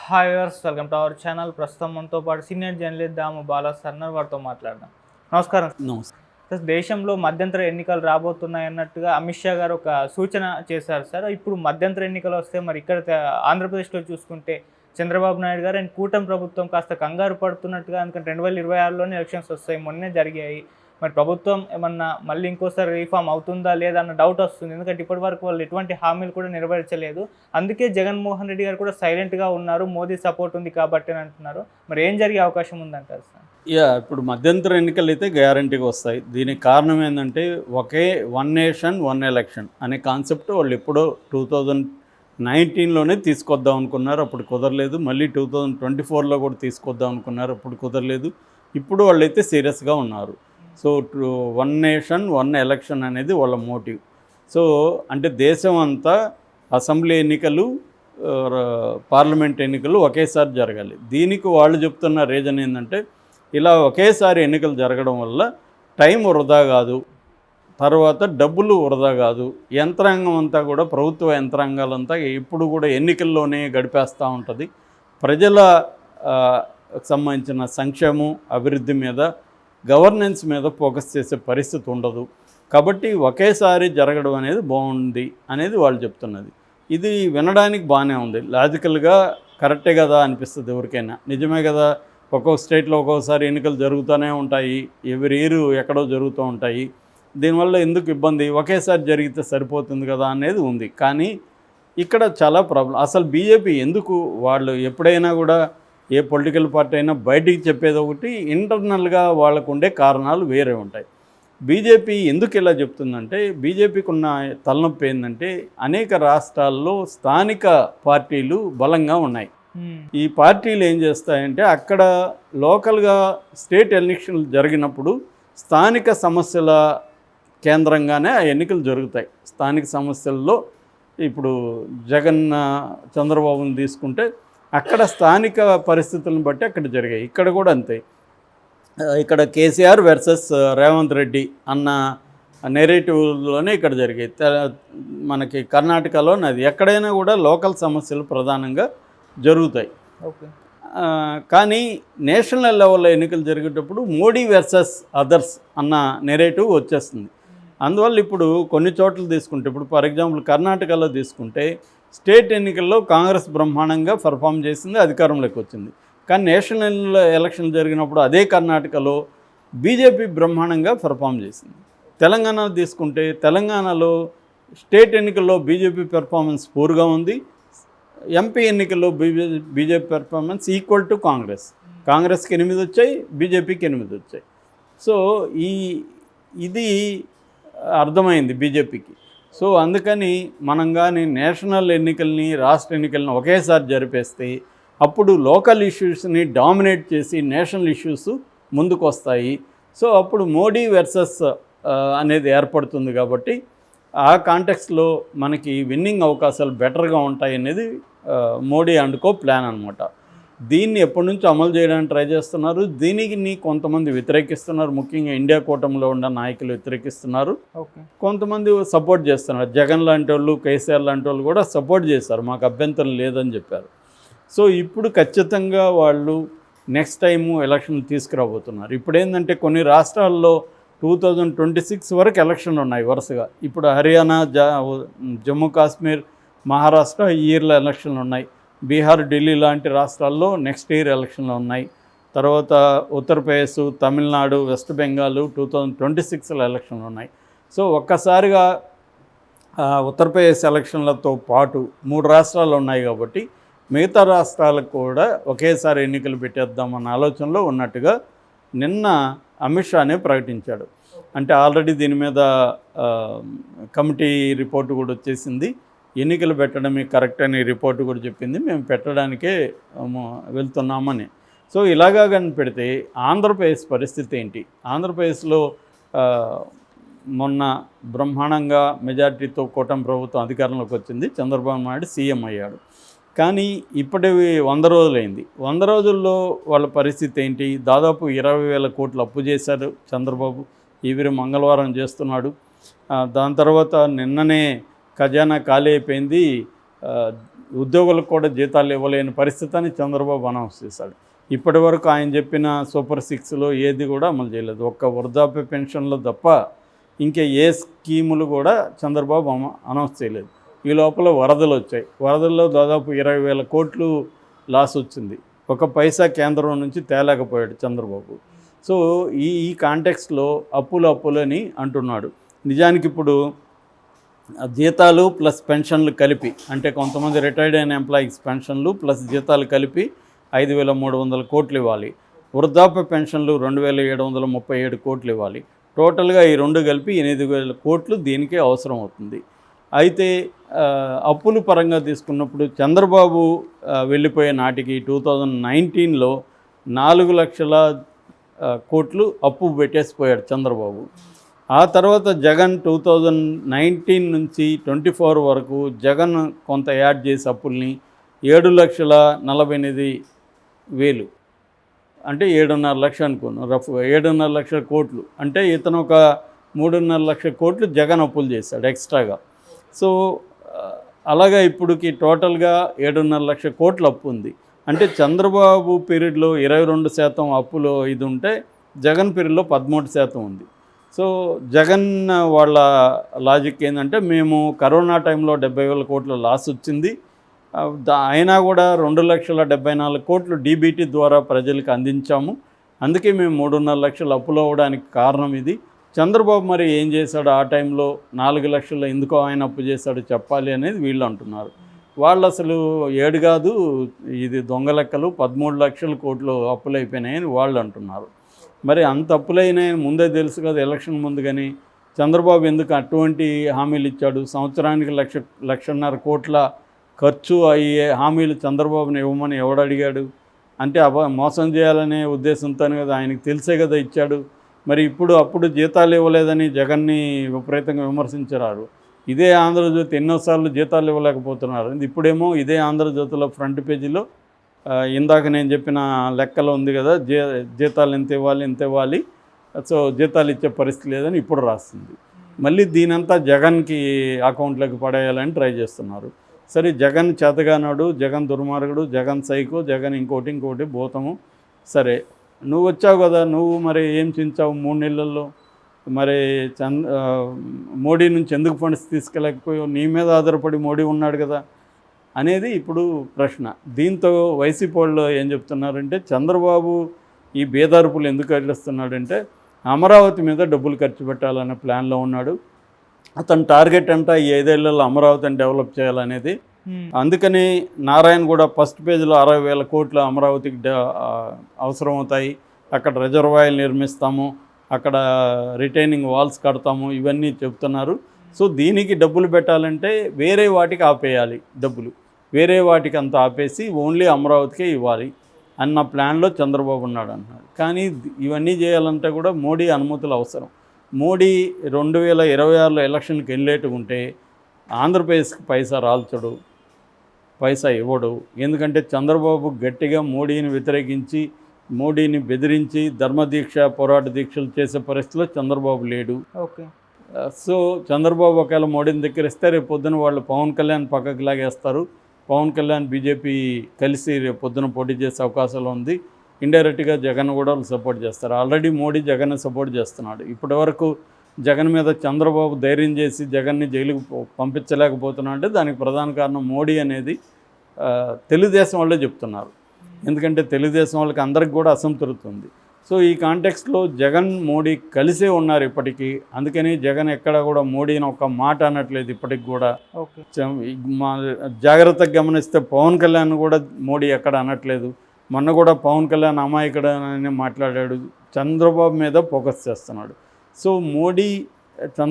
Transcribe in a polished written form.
Hi viewers, welcome to our channel. ప్రస్తుతం మనతో పాటు సీనియర్ జర్నలిస్ట్ దాము బాలా సర్నర్ వారితో మాట్లాడదాం. నమస్కారం. నమస్తే. సార్, దేశంలో మధ్యంతర ఎన్నికలు రాబోతున్నాయి అన్నట్టుగా అమిత్ షా గారు ఒక సూచన చేశారు సార్. ఇప్పుడు మధ్యంతర ఎన్నికలు వస్తే మరి ఇక్కడ ఆంధ్రప్రదేశ్లో చూసుకుంటే చంద్రబాబు నాయుడు గారు అండ్ కూటమి ప్రభుత్వం కాస్త కంగారు పడుతున్నట్టుగా, ఎందుకంటే 2026లోనే ఎలక్షన్స్ వస్తాయి, మొన్నే జరిగాయి. మరి ప్రభుత్వం ఏమన్నా మళ్ళీ ఇంకోసారి రీఫామ్ అవుతుందా లేదా అన్న డౌట్ వస్తుంది. ఎందుకంటే ఇప్పటి వరకు వాళ్ళు ఎటువంటి హామీలు కూడా నెరవేర్చలేదు. అందుకే జగన్మోహన్ రెడ్డి గారు కూడా సైలెంట్గా ఉన్నారు, మోదీ సపోర్ట్ ఉంది కాబట్టి అని అంటున్నారు. మరి ఏం జరిగే అవకాశం ఉందంటారు సార్? ఇప్పుడు మధ్యంతర ఎన్నికలు అయితే గ్యారంటీగా వస్తాయి. దీనికి కారణం ఏంటంటే ఒకే వన్ నేషన్ వన్ ఎలక్షన్ అనే కాన్సెప్ట్ వాళ్ళు ఎప్పుడో 2019లోనే తీసుకొద్దాం అనుకున్నారు, అప్పుడు కుదరలేదు. మళ్ళీ 2024లో కూడా తీసుకొద్దాం అనుకున్నారు, అప్పుడు కుదరలేదు. ఇప్పుడు వాళ్ళైతే సీరియస్గా ఉన్నారు. So one nation one election అనేది వాళ్ళ మోటివ్. సో అంటే దేశం అంతా అసెంబ్లీ ఎన్నికలు, పార్లమెంట్ ఎన్నికలు ఒకేసారి జరగాలి. దీనికి వాళ్ళు చెప్తున్న రీజన్ ఏంటంటే, ఇలా ఒకేసారి ఎన్నికలు జరగడం వల్ల టైం వృధా కాదు, తర్వాత డబ్బులు వృధా కాదు. యంత్రాంగం అంతా కూడా, ప్రభుత్వ యంత్రాంగాలంతా ఎప్పుడు కూడా ఎన్నికల్లోనే గడిపేస్తూ ఉంటుంది. ప్రజల సంబంధించిన సంక్షేమం, అభివృద్ధి మీద, గవర్నెన్స్ మీద ఫోకస్ చేసే పరిస్థితి ఉండదు. కాబట్టి ఒకేసారి జరగడం అనేది బాగుంది అనేది వాళ్ళు చెప్తున్నది. ఇది వినడానికి బాగానే ఉంది, లాజికల్గా కరెక్టే కదా అనిపిస్తుంది ఎవరికైనా. నిజమే కదా, ఒక్కొక్క స్టేట్లో ఒక్కొక్కసారి ఎన్నికలు జరుగుతూనే ఉంటాయి, ఎవరి ఇయర్ ఎక్కడో జరుగుతూ ఉంటాయి. దీనివల్ల ఎందుకు ఇబ్బంది, ఒకేసారి జరిగితే సరిపోతుంది కదా అనేది ఉంది. కానీ ఇక్కడ చాలా ప్రాబ్లం. అసలు బీజేపీ ఎందుకు, వాళ్ళు ఎప్పుడైనా కూడా ఏ పొలిటికల్ పార్టీ అయినా బయటికి చెప్పేది ఒకటి, ఇంటర్నల్గా వాళ్ళకు ఉండే కారణాలు వేరే ఉంటాయి. బీజేపీ ఎందుకు ఇలా చెప్తుందంటే, బీజేపీకి ఉన్న తలనొప్పి ఏంటంటే, అనేక రాష్ట్రాల్లో స్థానిక పార్టీలు బలంగా ఉన్నాయి. ఈ పార్టీలు ఏం చేస్తాయంటే, అక్కడ లోకల్గా స్టేట్ ఎలక్షన్లు జరిగినప్పుడు స్థానిక సమస్యల కేంద్రంగానే ఆ ఎన్నికలు జరుగుతాయి. స్థానిక సమస్యల్లో ఇప్పుడు చంద్రబాబుని తీసుకుంటే అక్కడ స్థానిక పరిస్థితులను బట్టి అక్కడ జరిగాయి. ఇక్కడ కూడా అంతే. ఇక్కడ కేసీఆర్ వర్సెస్ రేవంత్ రెడ్డి అన్న నెరేటివ్లోనే ఇక్కడ జరిగాయి. మనకి కర్ణాటకలో అది ఎక్కడైనా కూడా లోకల్ సమస్యలు ప్రధానంగా జరుగుతాయి. కానీ నేషనల్ లెవెల్లో ఎన్నికలు జరిగేటప్పుడు మోడీ వర్సెస్ అదర్స్ అన్న నెరేటివ్ వచ్చేస్తుంది. అందువల్ల ఇప్పుడు కొన్ని చోట్ల తీసుకుంటే, ఇప్పుడు ఫర్ ఎగ్జాంపుల్ కర్ణాటకలో తీసుకుంటే స్టేట్ ఎన్నికల్లో కాంగ్రెస్ బ్రహ్మాండంగా పర్ఫామ్ చేసింది, అధికారంలోకి వచ్చింది. కానీ నేషనల్ ఎలక్షన్ జరిగినప్పుడు అదే కర్ణాటకలో బీజేపీ బ్రహ్మాండంగా పర్ఫామ్ చేసింది. తెలంగాణ తీసుకుంటే తెలంగాణలో స్టేట్ ఎన్నికల్లో బీజేపీ పెర్ఫార్మెన్స్ పూర్గా ఉంది, ఎంపీ ఎన్నికల్లో బీజేపీ పెర్ఫార్మెన్స్ ఈక్వల్ టు కాంగ్రెస్కి 8 వచ్చాయి, బీజేపీకి 8 వచ్చాయి. సో ఇది అర్థమైంది బీజేపీకి. సో అందుకని మనం కానీ నేషనల్ ఎన్నికల్ని, రాష్ట్ర ఎన్నికల్ని ఒకేసారి జరిపేస్తే అప్పుడు లోకల్ ఇష్యూస్ని డామినేట్ చేసి నేషనల్ ఇష్యూస్ ముందుకు వస్తాయి. సో అప్పుడు మోడీ వర్సెస్ అనేది ఏర్పడుతుంది. కాబట్టి ఆ కాంటెక్స్లో మనకి విన్నింగ్ అవకాశాలు బెటర్గా ఉంటాయి అనేది మోడీ అండ్ కో ప్లాన్ అనమాట. దీన్ని ఎప్పటి నుంచో అమలు చేయడానికి ట్రై చేస్తున్నారు. దీనికి కొంతమంది వ్యతిరేకిస్తున్నారు, ముఖ్యంగా ఇండియా కూటమిలో ఉన్న నాయకులు వ్యతిరేకిస్తున్నారు. కొంతమంది సపోర్ట్ చేస్తున్నారు. జగన్ లాంటి వాళ్ళు, కేసీఆర్ లాంటి వాళ్ళు కూడా సపోర్ట్ చేశారు, మాకు అభ్యంతరం లేదని చెప్పారు. సో ఇప్పుడు ఖచ్చితంగా వాళ్ళు నెక్స్ట్ టైము ఎలక్షన్ తీసుకురాబోతున్నారు. ఇప్పుడు ఏంటంటే, కొన్ని రాష్ట్రాల్లో 2026 వరకు ఎలక్షన్లు ఉన్నాయి వరుసగా. ఇప్పుడు హర్యానా, జమ్మూ కాశ్మీర్, మహారాష్ట్ర ఈ ఇయర్లో ఎలక్షన్లు ఉన్నాయి. బీహార్, ఢిల్లీ లాంటి రాష్ట్రాల్లో నెక్స్ట్ ఇయర్ ఎలక్షన్లు ఉన్నాయి. తర్వాత ఉత్తరప్రదేశ్, తమిళనాడు, వెస్ట్ బెంగాల్ 2026లో ఎలక్షన్లు ఉన్నాయి. సో ఒక్కసారిగా ఉత్తరప్రదేశ్ ఎలక్షన్లతో పాటు 3 రాష్ట్రాలు ఉన్నాయి కాబట్టి మిగతా రాష్ట్రాలకు కూడా ఒకేసారి ఎన్నికలు పెట్టేద్దామన్న ఆలోచనలో ఉన్నట్టుగా నిన్న అమిత్ షానే ప్రకటించాడు. అంటే ఆల్రెడీ దీని మీద కమిటీ రిపోర్టు కూడా వచ్చేసింది. ఎన్నికలు పెట్టడమే కరెక్ట్ అని రిపోర్టు కూడా చెప్పింది, మేము పెట్టడానికే వెళ్తున్నామని. సో ఇలాగా కానీ పెడితే ఆంధ్రప్రదేశ్ పరిస్థితి ఏంటి? ఆంధ్రప్రదేశ్లో మొన్న బ్రహ్మాండంగా మెజార్టీతో కూటమి ప్రభుత్వం అధికారంలోకి వచ్చింది, చంద్రబాబు నాయుడు సీఎం అయ్యాడు. కానీ ఇప్పటివి 100 రోజులైంది. 100 రోజుల్లో వాళ్ళ పరిస్థితి ఏంటి? దాదాపు 20,000 కోట్లు అప్పు చేశారు చంద్రబాబు. ఈవిరి మంగళవారం చేస్తున్నాడు. దాని తర్వాత నిన్ననే ఖజానా ఖాళీ అయిపోయింది. ఉద్యోగులకు కూడా జీతాలు ఇవ్వలేని పరిస్థితి అని చంద్రబాబు అనౌన్స్ చేశాడు. ఇప్పటి వరకు ఆయన చెప్పిన సూపర్ సిక్స్లో ఏది కూడా అమలు చేయలేదు. ఒక్క వృద్ధాప్య పెన్షన్లో తప్ప ఇంకా ఏ స్కీములు కూడా చంద్రబాబు అనౌన్స్ చేయలేదు. ఈ లోపల వరదలు వచ్చాయి. వరదల్లో దాదాపు 20,000 కోట్లు లాస్ వచ్చింది. ఒక పైసా కేంద్రం నుంచి తేలేకపోయాడు చంద్రబాబు. సో ఈ కాంటెక్స్ట్లో అప్పులని అంటున్నాడు. నిజానికి ఇప్పుడు జీతాలు ప్లస్ పెన్షన్లు కలిపి, అంటే కొంతమంది రిటైర్డ్ అయిన ఎంప్లాయీస్ పెన్షన్లు ప్లస్ జీతాలు కలిపి 5,300 కోట్లు ఇవ్వాలి. వృద్ధాప్య పెన్షన్లు 2,737 కోట్లు ఇవ్వాలి. టోటల్గా ఈ రెండు కలిపి 8,000 కోట్లు దీనికే అవసరం అవుతుంది. అయితే అప్పుల పరంగా తీసుకున్నప్పుడు చంద్రబాబు వెళ్ళిపోయే నాటికి 2019లో 4 లక్షల కోట్లు అప్పు పెట్టేసిపోయాడు చంద్రబాబు. ఆ తర్వాత జగన్ 2019 నుంచి 24 వరకు జగన్ కొంత యాడ్ చేసి అప్పుల్ని 7,48,000, అంటే 7.5 లక్షలు అనుకున్నాం రఫ్గా, 7.5 లక్షల కోట్లు. అంటే ఇతను ఒక 3.5 లక్షల కోట్లు జగన్ అప్పులు చేశాడు ఎక్స్ట్రాగా. సో అలాగా ఇప్పుడుకి టోటల్గా 7.5 లక్షల కోట్ల అప్పు ఉంది. అంటే చంద్రబాబు పీరియడ్లో 22% అప్పులో ఇది ఉంటే జగన్ పీరియడ్లో 13% ఉంది. సో జగన్ వాళ్ళ లాజిక్ ఏంటంటే, మేము కరోనా టైంలో 70,000 కోట్ల లాస్ వచ్చింది, అయినా కూడా 2,74,00,000 కోట్లు డీబీటీ ద్వారా ప్రజలకు అందించాము, అందుకే మేము 3.5 లక్షలు అప్పులు అవ్వడానికి కారణం ఇది. చంద్రబాబు మరి ఏం చేశాడు ఆ టైంలో, 4 లక్షలు ఎందుకో ఆయన అప్పు చేశాడు చెప్పాలి అనేది వీళ్ళు అంటున్నారు. వాళ్ళు అసలు 7 కాదు ఇది దొంగ లెక్కలు, 13 లక్షల కోట్లు అప్పులు అయిపోయినాయని వాళ్ళు అంటున్నారు. మరి అంత అప్పులైనాయని ముందే తెలుసు కదా ఎలక్షన్ ముందు. కానీ చంద్రబాబు ఎందుకు అటువంటి హామీలు ఇచ్చాడు? సంవత్సరానికి 1,50,000 కోట్ల ఖర్చు అయ్యే హామీలు చంద్రబాబుని ఇవ్వమని ఎవడు అడిగాడు? అంటే మోసం చేయాలనే ఉద్దేశంతో కదా, ఆయనకు తెలిసే కదా ఇచ్చాడు. మరి అప్పుడు జీతాలు ఇవ్వలేదని జగన్ని విపరీతంగా విమర్శించారు. ఇదే ఆంధ్రజ్యోతి ఎన్నోసార్లు జీతాలు ఇవ్వలేకపోతున్నారు. ఇప్పుడేమో ఇదే ఆంధ్రజ్యోతిలో ఫ్రంట్ పేజీలో ఇందాక నేను చెప్పిన లెక్కలో ఉంది కదా, జీతాలు ఎంత ఇవ్వాలి, సో జీతాలు ఇచ్చే పరిస్థితి లేదని ఇప్పుడు రాస్తుంది. మళ్ళీ దీనంతా జగన్కి అకౌంట్లోకి పడేయాలని ట్రై చేస్తున్నారు. సరే, జగన్ చేతగానాడు, జగన్ దుర్మార్గుడు, జగన్ సైకో, జగన్ ఇంకోటి భూతము. సరే, నువ్వు వచ్చావు కదా, నువ్వు మరి ఏం చించావు 3 నెలల్లో? మరి మోడీ నుంచి ఎందుకు ఫండ్స్ తీసుకెళ్ళకపోయావు? నీ మీద ఆధారపడి మోడీ ఉన్నాడు కదా అనేది ఇప్పుడు ప్రశ్న. దీంతో వైసీపీ వాళ్ళు ఏం చెప్తున్నారంటే, చంద్రబాబు ఈ బేదార్పులు ఎందుకు వెళ్ళిస్తున్నాడంటే అమరావతి మీద డబ్బులు ఖర్చు పెట్టాలనే ప్లాన్లో ఉన్నాడు. అతని టార్గెట్ అంతా ఈ 5 ఏళ్లలో అమరావతిని డెవలప్ చేయాలనేది. అందుకని నారాయణ కూడా ఫస్ట్ పేజీలో 60,000 కోట్లు అమరావతికి అవసరం అవుతాయి, అక్కడ రిజర్వాయర్లు నిర్మిస్తాము, అక్కడ రిటైనింగ్ వాల్స్ కడతాము, ఇవన్నీ చెప్తున్నారు. సో దీనికి డబ్బులు పెట్టాలంటే వేరే వాటికి ఆపేయాలి, డబ్బులు వేరే వాటికి అంతా ఆపేసి ఓన్లీ అమరావతికే ఇవ్వాలి అన్న ప్లాన్లో చంద్రబాబు ఉన్నాడు అన్నాడు. కానీ ఇవన్నీ చేయాలంటే కూడా మోడీ అనుమతులు అవసరం. మోడీ 2026లో ఎలక్షన్కి వెళ్ళేట్టుగా ఉంటే ఆంధ్రప్రదేశ్కి పైసా రాల్చడు, పైసా ఇవ్వడు. ఎందుకంటే చంద్రబాబు గట్టిగా మోడీని వ్యతిరేకించి, మోడీని బెదిరించి ధర్మదీక్ష, పోరాట దీక్షలు చేసే పరిస్థితిలో చంద్రబాబు లేడు. ఓకే. సో చంద్రబాబు ఒకవేళ మోడీని దగ్గరిస్తే రేపు పొద్దున వాళ్ళు పవన్ కళ్యాణ్ పక్కకు లాగేస్తారు. పవన్ కళ్యాణ్ బీజేపీ కలిసి రేపు పొద్దున పోటీ చేసే అవకాశాలు ఉంది. ఇండైరెక్ట్గా జగన్ కూడా సపోర్ట్ చేస్తారు. ఆల్రెడీ మోడీ జగన్ సపోర్ట్ చేస్తున్నాడు. ఇప్పటివరకు జగన్ మీద చంద్రబాబు ధైర్యం చేసి జగన్ని జైలుకు పంపించలేకపోతున్నా అంటే దానికి ప్రధాన కారణం మోడీ అనేది తెలుగుదేశం వాళ్ళే చెప్తున్నారు. ఎందుకంటే తెలుగుదేశం వాళ్ళకి అందరికి కూడా అసంతృప్తి ఉంది. సో ఈ కాంటెక్స్ట్లో జగన్ మోడీ కలిసే ఉన్నారు ఇప్పటికీ. అందుకని జగన్ ఎక్కడ కూడా మోడీని ఒక మాట అనట్లేదు ఇప్పటికి కూడా. జాగ్రత్తగా గమనిస్తే పవన్ కళ్యాణ్ కూడా మోడీ ఎక్కడ అనట్లేదు. మొన్న కూడా పవన్ కళ్యాణ్ అమాయకుడని మాట్లాడాడు, చంద్రబాబు మీద ఫోకస్ చేస్తున్నాడు. సో మోడీ